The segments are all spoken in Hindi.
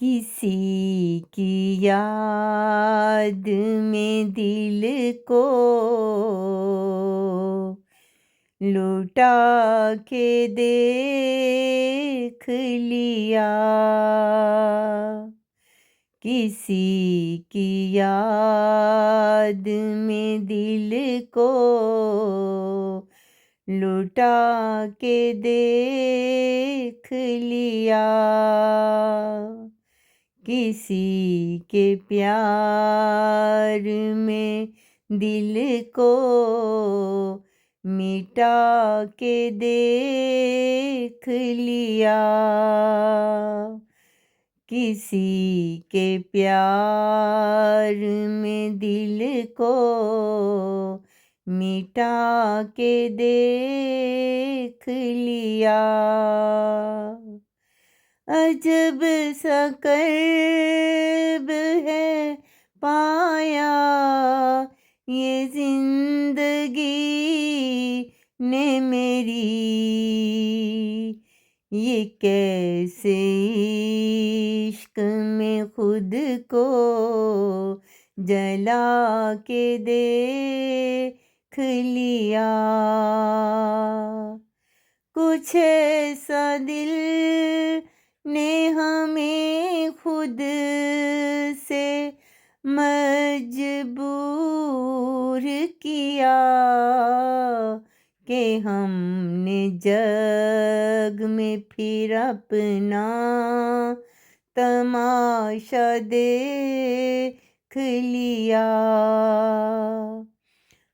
किसी की याद में दिल को लुटा के देख लिया। किसी की याद में दिल को लुटा के देख लिया। किसी के प्यार में दिल को मिटा के देख लिया। किसी के प्यार में दिल को मिटा के देख लिया। अजब सा कर्ब है पाया ये जिंदगी ने मेरी। ये कैसे इश्क में खुद को जला के देख लिया। कुछ ऐसा दिल ने हमें खुद से मजबूर किया कि हमने जग में फिर अपना तमाशा देख लिया।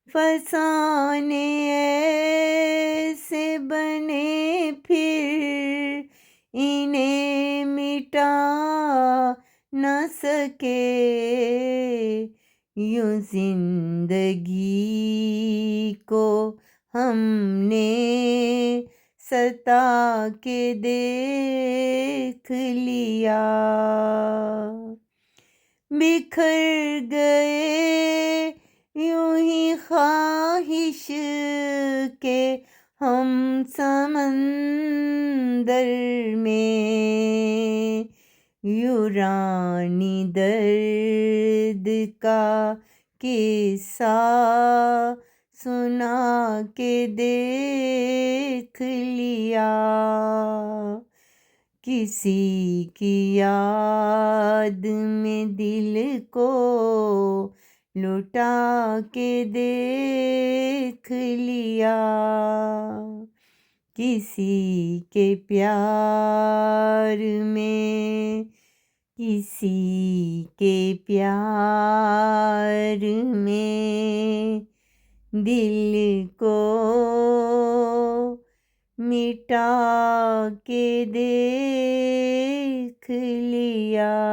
फसाने ऐसे बने फिर इन्हें मिटा न सके। यूं जिंदगी को हमने सता के देख लिया। बिखर गए यूं ही ख्वाहिश के हम समंदर में। यूं रानी दर्द का किस्सा सुना के देख लिया। किसी की याद में दिल को लुटा के देख लिया। किसी के प्यार में किसी के प्यार में दिल को मिटा के देख लिया।